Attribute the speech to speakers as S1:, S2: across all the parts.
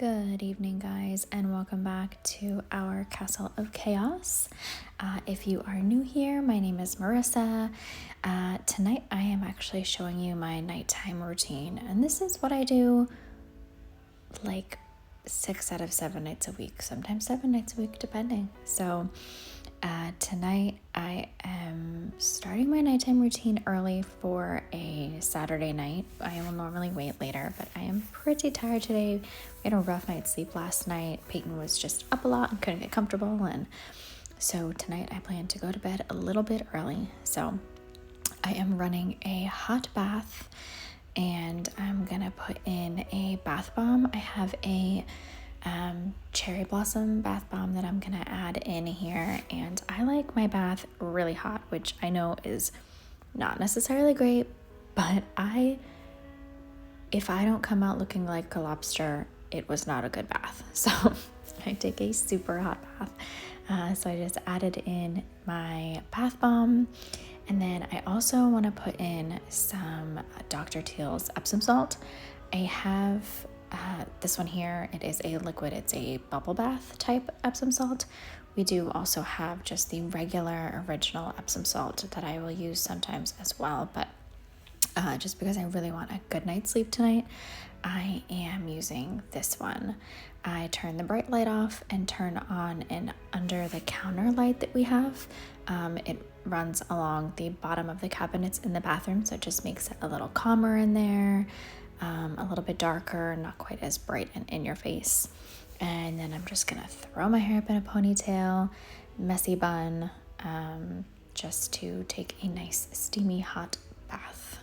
S1: Good evening, guys, and welcome back to our Castle of Chaos. If you are new here, my name is Marissa. Tonight I am actually showing you my nighttime routine, and this is what I do like 6 out of 7 nights a week, sometimes 7 nights a week, depending. So tonight I am starting my nighttime routine early for a Saturday night. I will normally wait later, but I am pretty tired today. We had a rough night's sleep last night. Peyton was just up a lot and couldn't get comfortable, and so tonight I plan to go to bed a little bit early. So I am running a hot bath, and I'm gonna put in a bath bomb. I have a cherry blossom bath bomb that I'm gonna add in here, and I like my bath really hot, which I know is not necessarily great, but if I don't come out looking like a lobster, it was not a good bath. So I take a super hot bath. So I just added in my bath bomb, and then I also want to put in some Dr. Teal's Epsom salt. I have this one here. It is a liquid. It's a bubble bath type Epsom salt. We do also have just the regular original Epsom salt that I will use sometimes as well, but just because I really want a good night's sleep tonight, I am using this one. I turn the bright light off and turn on an under the counter light that we have. It runs along the bottom of the cabinets in the bathroom, so it just makes it a little calmer in there, a little bit darker, not quite as bright and in your face. And then I'm just gonna throw my hair up in a ponytail, messy bun, just to take a nice steamy hot bath.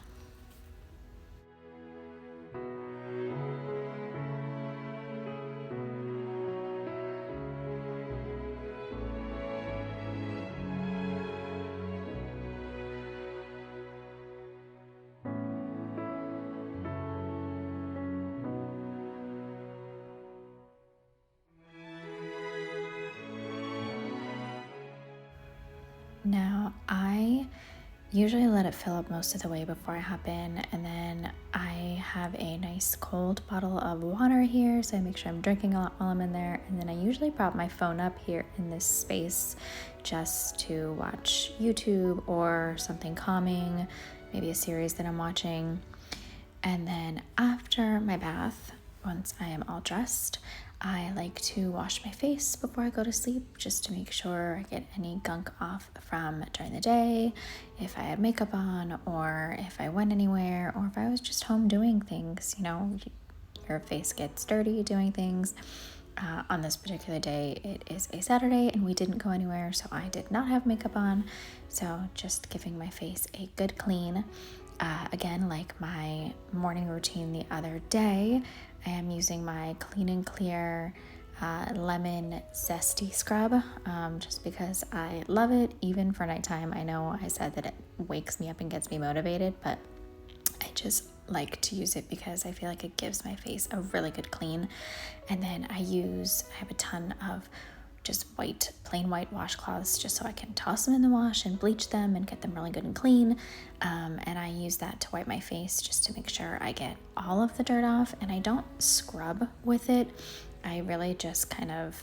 S1: Now, I usually let it fill up most of the way before I hop in, and then I have a nice cold bottle of water here, so I make sure I'm drinking a lot while I'm in there, and then I usually prop my phone up here in this space just to watch YouTube or something calming, maybe a series that I'm watching. And then after my bath, once I am all dressed, I like to wash my face before I go to sleep just to make sure I get any gunk off from during the day, if I had makeup on, or if I went anywhere, or if I was just home doing things. You know, your face gets dirty doing things. On this particular day, it is a Saturday and we didn't go anywhere, so I did not have makeup on. So just giving my face a good clean. Again, like my morning routine the other day, I am using my Clean and Clear lemon zesty scrub, just because I love it even for nighttime. I know I said that it wakes me up and gets me motivated, but I just like to use it because I feel like it gives my face a really good clean. And then I have a ton of just plain white washcloths, just so I can toss them in the wash and bleach them and get them really good and clean. And I use that to wipe my face just to make sure I get all of the dirt off, and I don't scrub with it. I really just kind of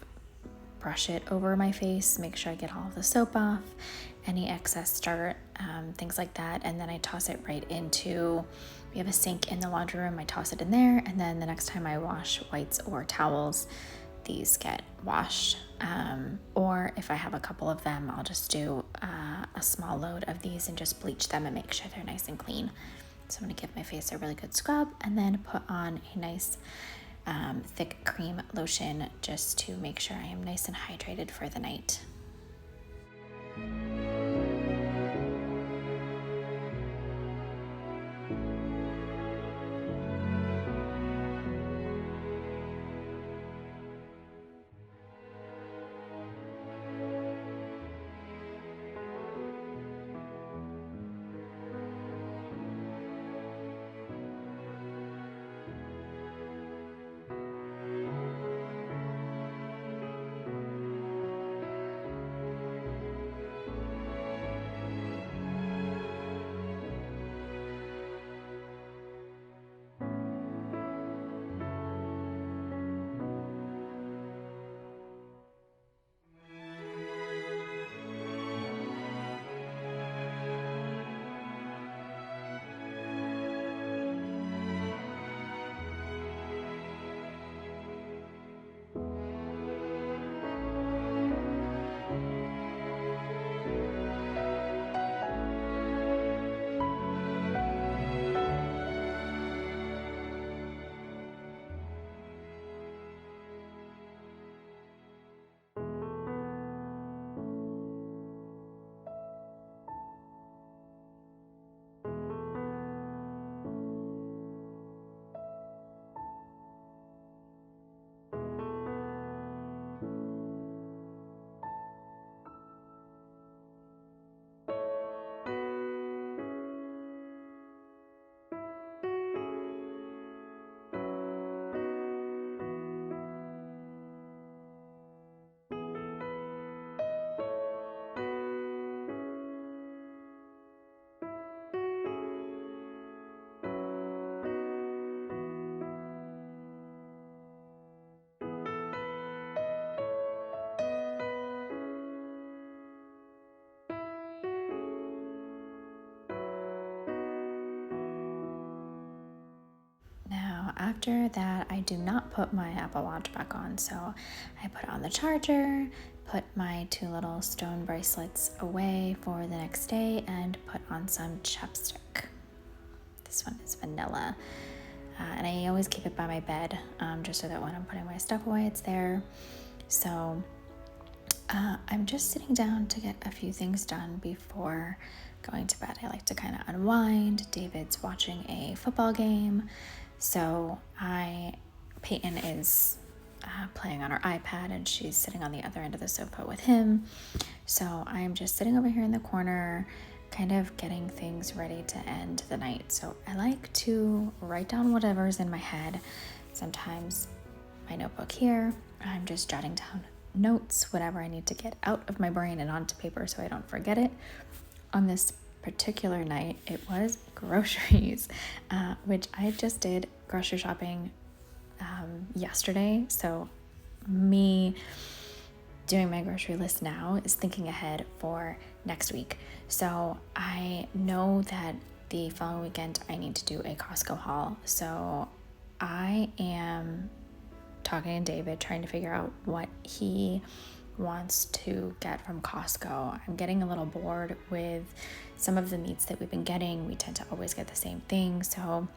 S1: brush it over my face, make sure I get all of the soap off, any excess dirt, things like that. And then I toss it right into, we have a sink in the laundry room, I toss it in there, and then the next time I wash whites or towels, these get washed. Or if I have a couple of them, I'll just do a small load of these and just bleach them and make sure they're nice and clean. So I'm gonna give my face a really good scrub and then put on a nice thick cream lotion just to make sure I am nice and hydrated for the night. after that, I do not put my Apple Watch back on. So I put on the charger, put my 2 little stone bracelets away for the next day, and put on some chapstick. This one is vanilla. And I always keep it by my bed, just so that when I'm putting my stuff away, it's there. So I'm just sitting down to get a few things done before going to bed. I like to kind of unwind. David's watching a football game. So Peyton is playing on her iPad, and she's sitting on the other end of the sofa with him. So I'm just sitting over here in the corner, kind of getting things ready to end the night. So I like to write down whatever's in my head. Sometimes my notebook here, I'm just jotting down notes, whatever I need to get out of my brain and onto paper so I don't forget it. On this particular night, it was groceries, which I just did grocery shopping yesterday. So me doing my grocery list now is thinking ahead for next week. So I know that the following weekend I need to do a Costco haul. So I am talking to David, trying to figure out what he wants to get from Costco. I'm getting a little bored with some of the meats that we've been getting. We tend to always get the same thing. So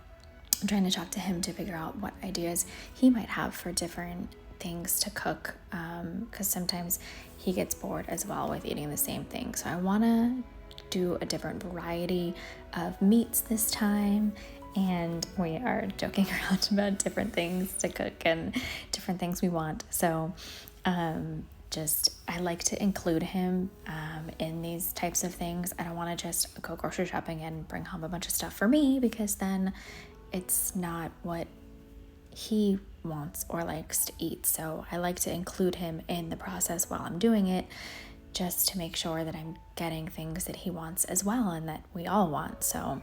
S1: I'm trying to talk to him to figure out what ideas he might have for different things to cook, because sometimes he gets bored as well with eating the same thing. So I want to do a different variety of meats this time, and we are joking around about different things to cook and different things we want. So I like to include him in these types of things. I don't want to just go grocery shopping and bring home a bunch of stuff for me, because then it's not what he wants or likes to eat. So I like to include him in the process while I'm doing it, just to make sure that I'm getting things that he wants as well and that we all want. So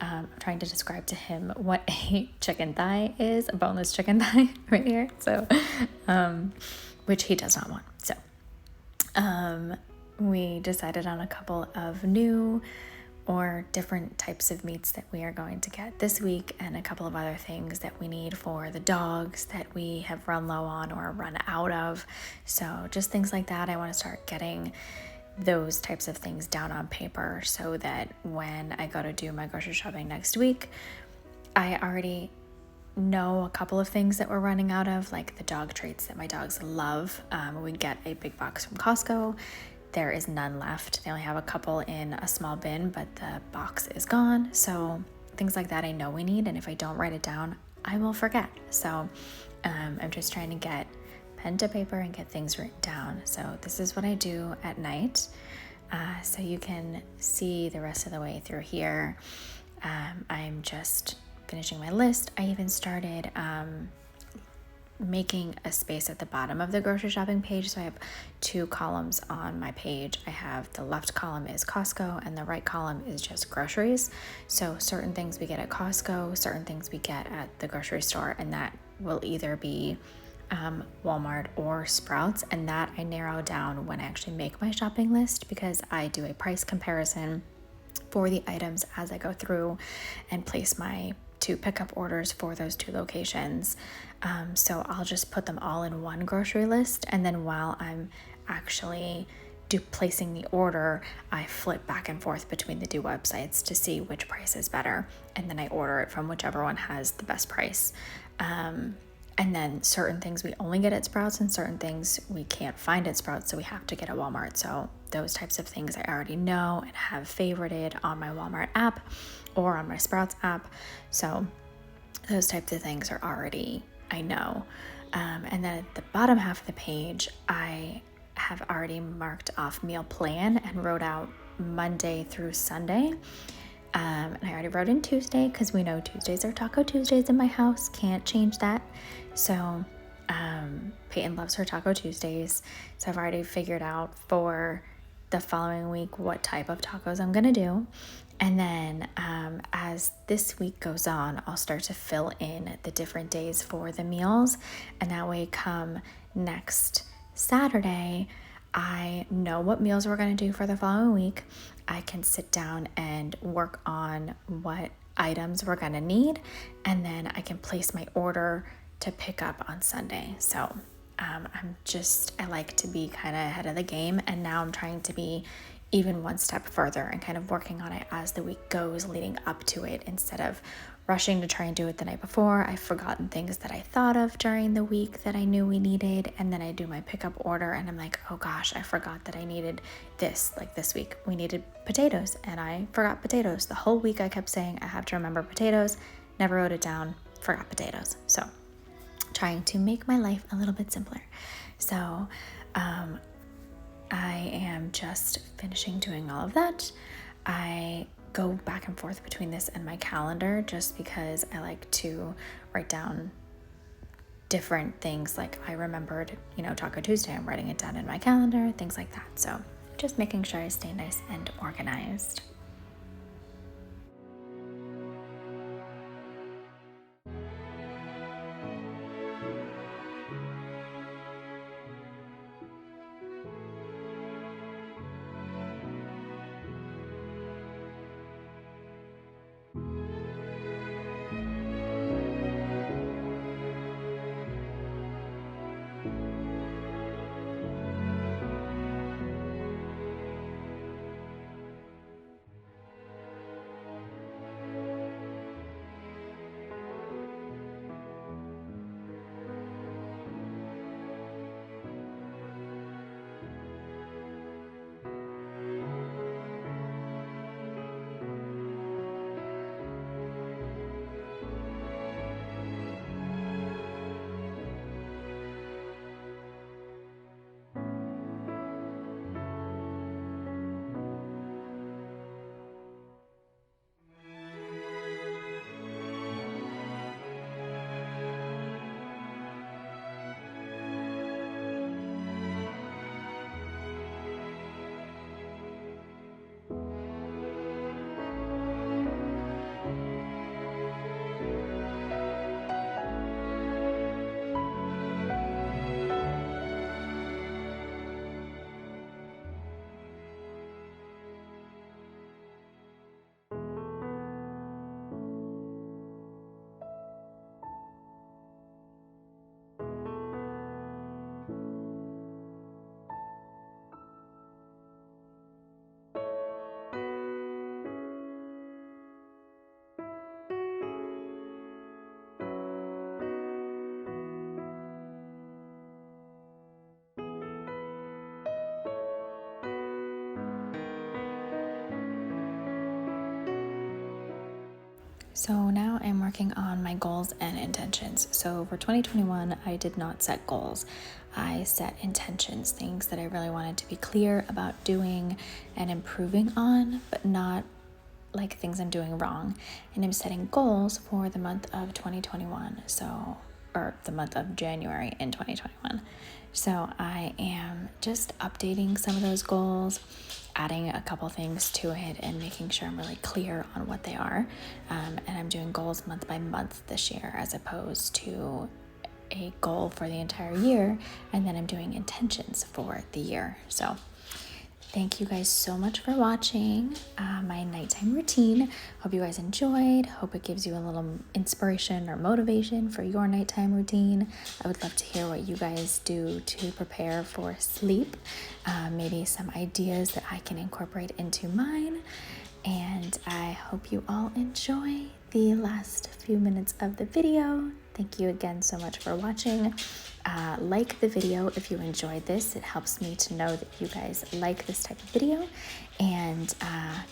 S1: I'm trying to describe to him what a chicken thigh is, a boneless chicken thigh right here. So, which he does not want. So we decided on a couple of new or different types of meats that we are going to get this week, and a couple of other things that we need for the dogs that we have run low on or run out of. So just things like that. I want to start getting those types of things down on paper so that when I go to do my grocery shopping next week, I already know a couple of things that we're running out of, like the dog treats that my dogs love. We get a big box from Costco. There is none left. They only have a couple in a small bin, but the box is gone. So things like that I know we need, and if I don't write it down, I will forget. So I'm just trying to get pen to paper and get things written down. So this is what I do at night. So you can see the rest of the way through here. I'm just finishing my list. I even started making a space at the bottom of the grocery shopping page. So I have 2 columns on my page. I have the left column is Costco and the right column is just groceries. So certain things we get at Costco, certain things we get at the grocery store, and that will either be Walmart or Sprouts. And that I narrow down when I actually make my shopping list, because I do a price comparison for the items as I go through and place my 2 pickup orders for those 2 locations. So I'll just put them all in one grocery list, and then while I'm actually placing the order, I flip back and forth between the 2 websites to see which price is better, and then I order it from whichever one has the best price. And then certain things we only get at Sprouts and certain things we can't find at Sprouts, so we have to get at Walmart. So those types of things I already know and have favorited on my Walmart app or on my Sprouts app. So those types of things are already, I know. And then at the bottom half of the page, I have already marked off meal plan and wrote out Monday through Sunday. And I already wrote in Tuesday, because we know Tuesdays are Taco Tuesdays in my house. Can't change that. So Peyton loves her Taco Tuesdays. So I've already figured out for the following week what type of tacos I'm going to do. And then as this week goes on, I'll start to fill in the different days for the meals. And that way, come next Saturday, I know what meals we're going to do for the following week. I can sit down and work on what items we're gonna need, and then I can place my order to pick up on Sunday. So I like to be kind of ahead of the game, and now I'm trying to be even one step further and kind of working on it as the week goes leading up to it, instead of rushing to try and do it the night before. I've forgotten things that I thought of during the week that I knew we needed, and then I do my pickup order and I'm like, oh gosh, I forgot that I needed this. Like this week we needed potatoes and I forgot potatoes. The whole week I kept saying I have to remember potatoes, never wrote it down, forgot potatoes. So trying to make my life a little bit simpler. So I am just finishing doing all of that. I go back and forth between this and my calendar just because I like to write down different things. Like I remembered, Taco Tuesday, I'm writing it down in my calendar, things like that. So just making sure I stay nice and organized. So now I'm working on my goals and intentions. So for 2021, I did not set goals. I set intentions, things that I really wanted to be clear about doing and improving on, but not like things I'm doing wrong. And I'm setting goals for the month of 2021. Or the month of January in 2021. So I am just updating some of those goals, adding a couple things to it and making sure I'm really clear on what they are. And I'm doing goals month by month this year as opposed to a goal for the entire year. And then I'm doing intentions for the year. So thank you guys so much for watching my nighttime routine. Hope you guys enjoyed. Hope it gives you a little inspiration or motivation for your nighttime routine. I would love to hear what you guys do to prepare for sleep. Maybe some ideas that I can incorporate into mine. And I hope you all enjoy the last few minutes of the video. Thank you again so much for watching. Like the video if you enjoyed this. It helps me to know that you guys like this type of video. And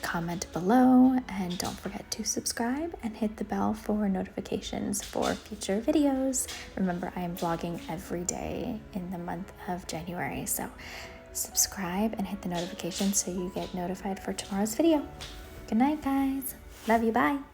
S1: comment below. And don't forget to subscribe and hit the bell for notifications for future videos. Remember, I am vlogging every day in the month of January. So subscribe and hit the notification so you get notified for tomorrow's video. Good night, guys. Love you. Bye.